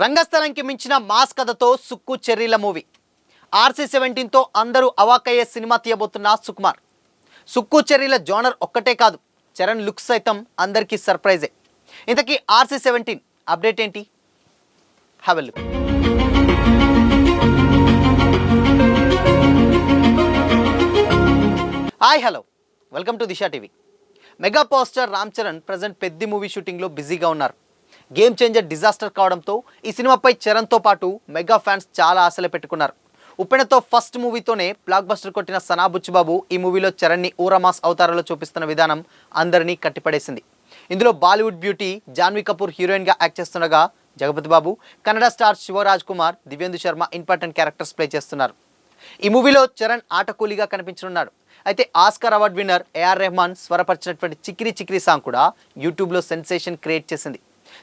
రంగస్థలంకి మించిన మాస్ కథతో సుక్కు చెర్రీల మూవీ RC-17తో అందరూ అవాకయ్యే సినిమా తీయబోతున్న సుకుమార్. సుక్కు చెర్రీల జోనర్ ఒక్కటే కాదు, చరణ్ లుక్స్ సైతం అందరికీ సర్ప్రైజే. ఇంతకీ RC-17 అప్డేట్ ఏంటి? Have a look. Hi hello, welcome to Disha TV. Mega power star Ram Charan present పెద్ద మూవీ షూటింగ్లో బిజీగా ఉన్నారు. గేమ్ చేంజర్ డిజాస్టర్ కావడంతో ఈ సినిమాపై చరణ్తో పాటు మెగా ఫ్యాన్స్ చాలా ఆశలు పెట్టుకున్నారు. ఉప్పెనతో ఫస్ట్ మూవీతోనే బ్లాక్ బస్టర్ కొట్టిన సనా బుచ్చిబాబు ఈ మూవీలో చరణ్ని ఊరమాస్ అవతారంలో చూపిస్తున్న విధానం అందరినీ కట్టిపడేసింది. ఇందులో బాలీవుడ్ బ్యూటీ జాన్వీ కపూర్ హీరోయిన్గా యాక్ట్ చేస్తుండగా Jagapathi Babu, Kannada star Shivaraj Kumar, Divyendu Sharma important characters play చేస్తున్నారు. ఈ మూవీలో చరణ్ ఆటకూలిగా కనిపించనున్నాడు. అయితే Oscar award winner AR Rahman స్వరపరిచినటువంటి చిక్కిరి చిక్కిరి సాంగ్ కూడా యూట్యూబ్లో సెన్సేషన్ క్రియేట్ చేసింది.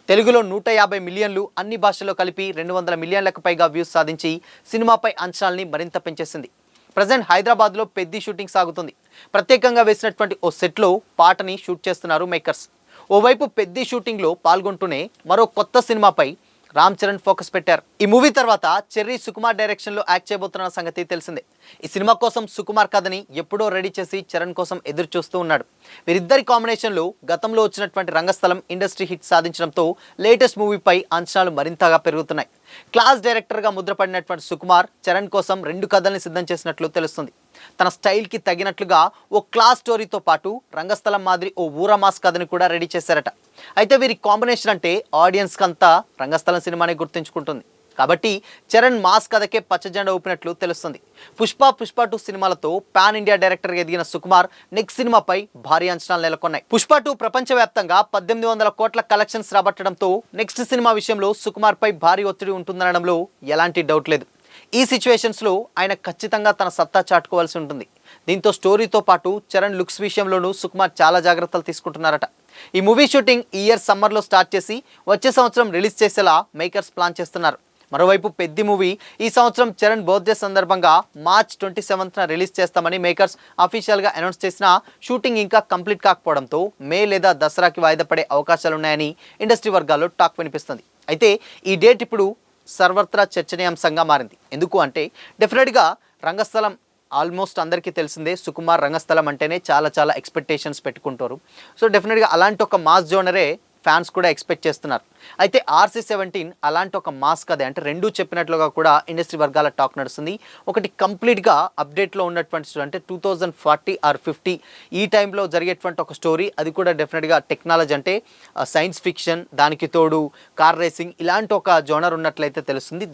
తెలుగులో 150 మిలియన్లు, అన్ని భాషల్లో కలిపి 200 మిలియన్లకు పైగా వ్యూస్ సాధించి సినిమాపై అంచనాల్ని మరింత పెంచేసింది. ప్రజెంట్ హైదరాబాద్లో పెద్ద షూటింగ్ సాగుతుంది. ప్రత్యేకంగా వేసినటువంటి ఓ సెట్లో పాటని షూట్ చేస్తున్నారు మేకర్స్. ఓవైపు పెద్ద షూటింగ్లో పాల్గొంటూనే మరో కొత్త సినిమాపై రామ్ చరణ్ ఫోకస్ పెట్టారు. ఈ మూవీ తర్వాత చెర్రీ సుకుమార్ డైరెక్షన్లో యాక్ట్ చేయబోతున్న సంగతి తెలిసిందే. ఈ సినిమా కోసం సుకుమార్ కథని ఎప్పుడో రెడీ చేసి చరణ్ కోసం ఎదురు చూస్తూ ఉన్నాడు. వీరిద్దరి కాంబినేషన్లో గతంలో వచ్చినటువంటి రంగస్థలం ఇండస్ట్రీ హిట్ సాధించడంతో లేటెస్ట్ మూవీపై అంచనాలు మరింతగా పెరుగుతున్నాయి. క్లాస్ డైరెక్టర్గా ముద్రపడినటువంటి సుకుమార్ చరణ్ కోసం 2 కథల్ని సిద్ధం చేసినట్లు తెలుస్తుంది. తన స్టైల్కి తగినట్లుగా ఓ క్లాస్ స్టోరీతో పాటు రంగస్థలం మాదిరి ఓ ఊరమాస్ కథని కూడా రెడీ చేశారట. అయితే వీరి కాంబినేషన్ అంటే ఆడియన్స్కి అంతా రంగస్థలం సినిమాని గుర్తుంచుకుంటుంది. కాబట్టి చరణ్ మాస్ కథకే పచ్చజెండా ఊపినట్లు తెలుస్తుంది. పుష్ప 2 సినిమాలతో పాన్ ఇండియా డైరెక్టర్గా ఎదిగిన సుకుమార్ నెక్స్ట్ సినిమాపై భారీ అంచనాలు నెలకొన్నాయి. పుష్ప 2 ప్రపంచవ్యాప్తంగా 1800 కోట్ల కలెక్షన్స్ రాబట్టడంతో నెక్స్ట్ సినిమా విషయంలో సుకుమార్పై భారీ ఒత్తిడి ఉంటుందనడంలో ఎలాంటి డౌట్ లేదు. ఈ సిచ్యువేషన్స్లో ఆయన ఖచ్చితంగా తన సత్తా చాటుకోవాల్సి ఉంటుంది. దీంతో స్టోరీతో పాటు చరణ్ లుక్స్ విషయంలోనూ సుకుమార్ చాలా జాగ్రత్తలు తీసుకుంటున్నారట. ఈ మూవీ షూటింగ్ ఈ ఇయర్ సమ్మర్లో స్టార్ట్ చేసి వచ్చే సంవత్సరం రిలీజ్ చేసేలా మేకర్స్ ప్లాన్ చేస్తున్నారు. మరోవైపు పెద్ద మూవీ ఈ సంవత్సరం చరణ్ బర్త్డే సందర్భంగా మార్చ్ 27న రిలీజ్ చేస్తామని మేకర్స్ అఫీషియల్గా అనౌన్స్ చేసినా షూటింగ్ ఇంకా కంప్లీట్ కాకపోవడంతో మే లేదా దసరాకి వాయిదా పడే అవకాశాలున్నాయని ఇండస్ట్రీ వర్గాల్లో టాక్ వినిపిస్తుంది. అయితే ఈ డేట్ ఇప్పుడు సర్వత్రా చర్చనీయాంశంగా మారింది. ఎందుకు అంటే డెఫినెట్గా రంగస్థలం ఆల్మోస్ట్ అందరికీ తెలిసిందే. సుకుమార్ రంగస్థలం అంటేనే చాలా ఎక్స్పెక్టేషన్స్ పెట్టుకుంటారు. సో డెఫినెట్గా అలాంటి ఒక మాస్ జోనరే ఫ్యాన్స్ కూడా ఎక్స్పెక్ట్ చేస్తున్నారు. అయితే RC-17 అలాంటి ఒక మాస్ కథే, అంటే రెండూ చెప్పినట్లుగా కూడా ఇండస్ట్రీ వర్గాల టాక్ నడుస్తుంది. ఒకటి కంప్లీట్గా అప్డేట్లో ఉన్నటువంటి స్టోరీ, అంటే 2040 or 50 ఈ టైంలో జరిగేటువంటి ఒక స్టోరీ. అది కూడా డెఫినెట్గా టెక్నాలజీ, అంటే సైన్స్ ఫిక్షన్, దానికి తోడు కార్ రేసింగ్, ఇలాంటి ఒక జోనర్ ఉన్నట్లయితే తెలుస్తుంది.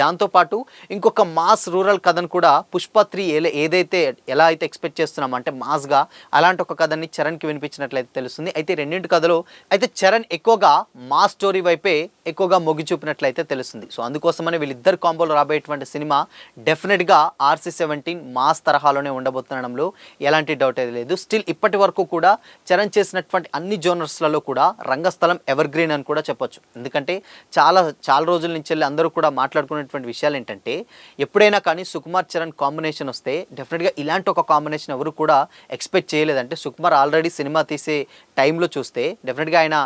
దాంతోపాటు ఇంకొక మాస్ రూరల్ కథను కూడా పుష్ప 3 ఏదైతే ఎలా అయితే ఎక్స్పెక్ట్ చేస్తున్నామో, అంటే మాస్గా అలాంటి ఒక కథని చరణ్కి వినిపించినట్లయితే తెలుస్తుంది. అయితే రెండింటి కథలో అయితే చరణ్ ఎక్కువగా మాస్ స్టోరీ వైపే ఎక్కువగా మొగ్గు చూపినట్లయితే తెలుస్తుంది. సో అందుకోసమని వీళ్ళిద్దరు కాంబోలో రాబోయేటువంటి సినిమా డెఫినెట్గా RC-17 మాస్ తరహాలోనే ఉండబోతుండడంలో ఎలాంటి డౌట్ అయితే లేదు. స్టిల్ ఇప్పటి వరకు కూడా చరణ్ చేసినటువంటి అన్ని జోనర్స్లలో కూడా రంగస్థలం ఎవర్ గ్రీన్ అని కూడా చెప్పొచ్చు. ఎందుకంటే చాలా రోజుల నుంచి వెళ్ళి అందరూ కూడా మాట్లాడుకునేటువంటి విషయాలు ఏంటంటే, ఎప్పుడైనా కానీ సుకుమార్ చరణ్ కాంబినేషన్ వస్తే డెఫినెట్గా ఇలాంటి ఒక కాంబినేషన్ ఎవరు కూడా ఎక్స్పెక్ట్ చేయలేదంటే, సుకుమార్ ఆల్రెడీ సినిమా తీసే టైంలో చూస్తే డెఫినెట్గా ఆయన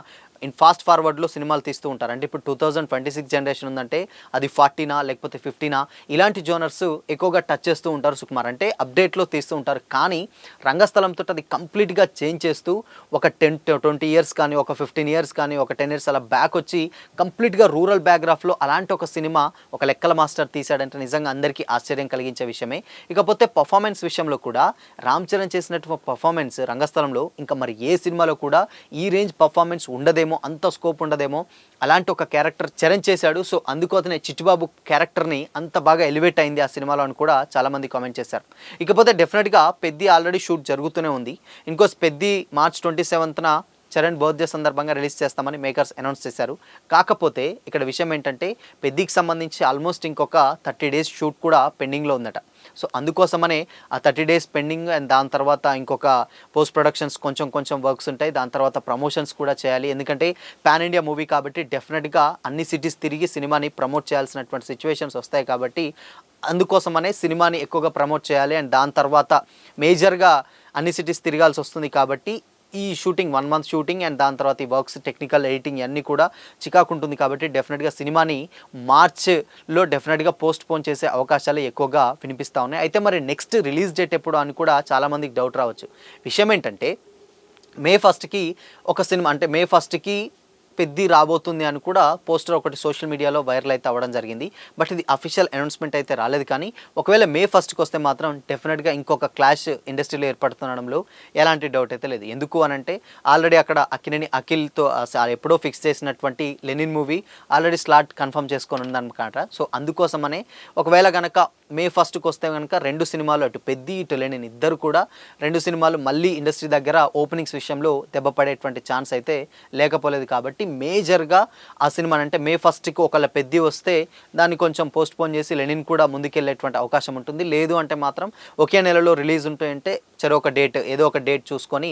ఫాస్ట్ ఫార్వర్డ్లో సినిమాలు తీస్తూ ఉంటారు. అంటే ఇప్పుడు 2026 జనరేషన్ ఉందంటే అది 40నా లేకపోతే 50నా ఇలాంటి జోనర్స్ ఎక్కువగా టచ్ చేస్తూ ఉంటారు సుకుమార్, అంటే అప్డేట్లో తీస్తూ ఉంటారు. కానీ రంగస్థలంతో అది కంప్లీట్గా చేంజ్ చేస్తూ ఒక 10-20 ఇయర్స్ కానీ, ఒక 15 ఇయర్స్ కానీ, ఒక 10 ఇయర్స్ అలా బ్యాక్ వచ్చి కంప్లీట్గా రూరల్ బ్యాక్గ్రాఫ్లో అలాంటి ఒక సినిమా ఒక లెక్కల మాస్టర్ తీశాడంటే నిజంగా అందరికీ ఆశ్చర్యం కలిగించే విషయమే. ఇకపోతే పర్ఫార్మెన్స్ విషయంలో కూడా రామ్ చరణ్ చేసినటువంటి పర్ఫార్మెన్స్ రంగస్థలంలో ఇంకా మరి ఏ సినిమాలో కూడా ఈ రేంజ్ పర్ఫార్మెన్స్ ఉండదేమో, అంత స్కోప్ ఉండదేమో, అలాంటి ఒక క్యారెక్టర్ చరణ్ చేశాడు. సో అందుకోసమే చిట్టుబాబు క్యారెక్టర్ని అంత బాగా ఎలివేట్ అయింది ఆ సినిమాలో అని కూడా చాలామంది కామెంట్ చేశారు. ఇకపోతే డెఫినెట్గా పెద్ద ఆల్రెడీ షూట్ జరుగుతూనే ఉంది. ఇంకోస్ పెద్ద మార్చ్ 27న చరణ్ బర్త్డే సందర్భంగా రిలీజ్ చేస్తామని మేకర్స్ అనౌన్స్ చేశారు. కాకపోతే ఇక్కడ విషయం ఏంటంటే పెద్దికి సంబంధించి ఆల్మోస్ట్ ఇంకొక 30 డేస్ షూట్ కూడా పెండింగ్లో ఉందట. సో అందుకోసమనే ఆ 30 డేస్ పెండింగ్, అండ్ దాని తర్వాత ఇంకొక పోస్ట్ ప్రొడక్షన్స్ కొంచెం వర్క్స్ ఉంటాయి. దాని తర్వాత ప్రమోషన్స్ కూడా చేయాలి. ఎందుకంటే పాన్ ఇండియా మూవీ కాబట్టి డెఫినెట్గా అన్ని సిటీస్ తిరిగి సినిమాని ప్రమోట్ చేయాల్సినటువంటి సిచ్యువేషన్స్ వస్తాయి. కాబట్టి అందుకోసమనే సినిమాని ఎక్కువగా ప్రమోట్ చేయాలి. అండ్ దాని తర్వాత మేజర్గా అన్ని సిటీస్ తిరగాల్సి వస్తుంది. కాబట్టి ఈ షూటింగ్ 1 మంత్ షూటింగ్ అండ్ దాని తర్వాత ఈ వర్క్స్ టెక్నికల్ ఎడిటింగ్ అన్నీ కూడా చికాకు ఉంటుంది కాబట్టి డెఫినెట్గా సినిమాని మార్చ్లో డెఫినెట్గా పోస్ట్ పోన్ చేసే అవకాశాలు ఎక్కువగా వినిపిస్తూ ఉన్నాయి. అయితే మరి నెక్స్ట్ రిలీజ్ డేట్ ఎప్పుడు అని కూడా చాలామందికి డౌట్ రావచ్చు. విషయం ఏంటంటే మే 1కి ఒక సినిమా అంటే మే 1కి పెద్ది రాబోతుంది అని కూడా పోస్టర్ ఒకటి సోషల్ మీడియాలో వైరల్ అయితే అవ్వడం జరిగింది. బట్ ఇది అఫీషియల్ అనౌన్స్మెంట్ అయితే రాలేదు. కానీ ఒకవేళ మే 1కి వస్తే మాత్రం డెఫినెట్గా ఇంకొక క్లాష్ ఇండస్ట్రీలో ఏర్పడుతుండడంలో ఎలాంటి డౌట్ అయితే లేదు. ఎందుకు అనంటే ఆల్రెడీ అక్కడ అక్కినేని అఖిల్తో ఎప్పుడో ఫిక్స్ చేసినటువంటి Lenin movie already slot confirm చేసుకొని ఉందన్నమాట. సో అందుకోసమనే ఒకవేళ కనుక మే 1కి వస్తే కనుక 2 సినిమాలు అటు పెద్ది ఇటు లెనిన్ ఇద్దరు కూడా 2 సినిమాలు మళ్ళీ ఇండస్ట్రీ దగ్గర ఓపెనింగ్స్ విషయంలో దెబ్బపడేటువంటి ఛాన్స్ అయితే లేకపోలేదు. కాబట్టి మేజర్గా ఆ సినిమా అంటే మే 1కి ఒకవేళ పెద్ది వస్తే దాన్ని కొంచెం పోస్ట్ పోన్ చేసి లెనిన్ కూడా ముందుకెళ్ళేటువంటి అవకాశం ఉంటుంది. లేదు అంటే మాత్రం ఒకే నెలలో రిలీజ్ ఉంటాయంటే ఒక డేట్ ఏదో ఒక డేట్ చూసుకొని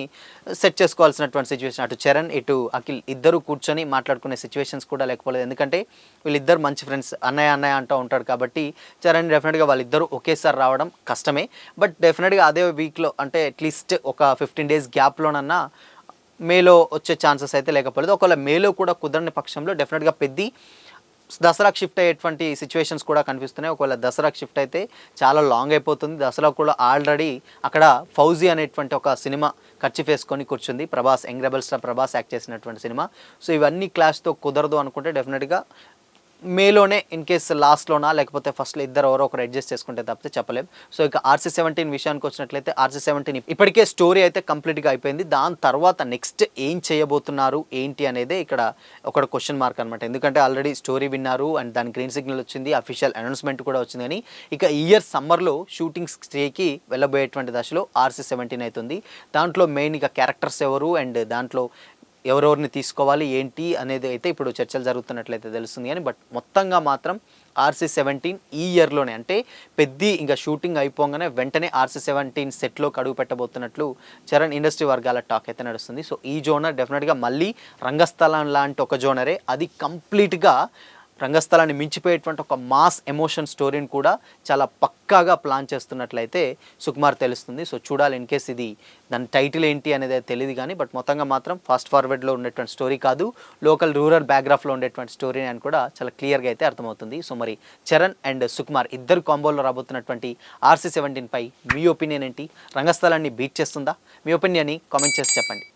సెట్ చేసుకోవాల్సినటువంటి సిచ్యువేషన్ అటు చరణ్ ఇటు అఖిల్ ఇద్దరు కూర్చొని మాట్లాడుకునే సిచ్యువేషన్స్ కూడా లేకపోలేదు. ఎందుకంటే వీళ్ళిద్దరు మంచి ఫ్రెండ్స్, అన్నయ్య అన్నయ్య అంటూ ఉంటాడు కాబట్టి చరణ్ డెఫినెట్గా వాళ్ళిద్దరూ ఒకేసారి రావడం కష్టమే. బట్ డెఫినెట్గా అదే వీక్లో అంటే అట్లీస్ట్ ఒక 15 డేస్ గ్యాప్లోనన్నా మేలో వచ్చే ఛాన్సెస్ అయితే లేకపోలేదు. ఒకవేళ మేలో కూడా కుదరని పక్షంలో డెఫినెట్గా పెద్ది దసరాకు షిఫ్ట్ అయ్యేటువంటి సిచ్యువేషన్స్ కూడా కనిపిస్తున్నాయి. ఒకవేళ దసరాకు షిఫ్ట్ అయితే చాలా లాంగ్ అయిపోతుంది. దసరా కూడా ఆల్రెడీ అక్కడ ఫౌజీ అనేటువంటి ఒక సినిమా కర్చీఫ్ వేసుకొని కూర్చుంది. Prabhas young rebel star Prabhas act చేసినటువంటి సినిమా. సో ఇవన్నీ క్లాష్తో కుదరదు అనుకుంటే డెఫినెట్గా మేలోనే ఇన్ కేస్ లాస్ట్లోనా లేకపోతే ఫస్ట్లో ఇద్దరు ఎవరో ఒకరు అడ్జస్ట్ చేసుకుంటే తప్పితే చెప్పలేం. సో ఇక RC-17 విషయానికి వచ్చినట్లయితే RC-17 ఇప్పటికే స్టోరీ అయితే కంప్లీట్గా అయిపోయింది. దాని తర్వాత నెక్స్ట్ ఏం చేయబోతున్నారు ఏంటి అనేది ఇక్కడ ఒక క్వశ్చన్ మార్క్ అనమాట. ఎందుకంటే ఆల్రెడీ స్టోరీ విన్నారు అండ్ దాని గ్రీన్ సిగ్నల్ వచ్చింది, అఫీషియల్ అనౌన్స్మెంట్ కూడా వచ్చింది. కానీ ఇక ఇయర్ సమ్మర్లో షూటింగ్ స్టేకి వెళ్ళబోయేటువంటి దశలో RC-17 అవుతుంది. దాంట్లో మెయిన్ ఇక క్యారెక్టర్స్ ఎవరు అండ్ దాంట్లో ఎవరెవరిని తీసుకోవాలి ఏంటి అనేది అయితే ఇప్పుడు చర్చలు జరుగుతున్నట్లయితే తెలుస్తుంది. కానీ బట్ మొత్తంగా మాత్రం RC-17 ఈ ఇయర్లోనే అంటే పెద్ది ఇంకా షూటింగ్ అయిపోగానే వెంటనే RC-17 సెట్లోకి అడుగు పెట్టబోతున్నట్లు చరణ్ ఇండస్ట్రీ వర్గాల టాక్ అయితే నడుస్తుంది. సో ఈ జోనర్ డెఫినెట్గా మళ్ళీ రంగస్థలం లాంటి ఒక జోనరే, అది కంప్లీట్గా రంగస్థలాన్ని మించిపోయేటువంటి ఒక మాస్ ఎమోషన్ స్టోరీని కూడా చాలా పక్కాగా ప్లాన్ చేస్తున్నట్లయితే సుకుమార్ తెలుస్తుంది. సో చూడాలి. ఇన్ కేస్ ఇది దాని టైటిల్ ఏంటి అనేది తెలియదు కానీ బట్ మొత్తంగా మాత్రం ఫాస్ట్ ఫార్వర్డ్లో ఉండేటువంటి స్టోరీ కాదు, లోకల్ రూరల్ బ్యాక్గ్రాఫ్లో ఉండేటువంటి స్టోరీ అని కూడా చాలా క్లియర్గా అయితే అర్థమవుతుంది. సో మరి చరణ్ అండ్ సుకుమార్ ఇద్దరు కాంబోలో రాబోతున్నటువంటి RC-17 పై మీ ఒపీనియన్ ఏంటి? రంగస్థలాన్ని బీట్ చేస్తుందా? మీ ఒపీనియన్ని కామెంట్ చేసి చెప్పండి.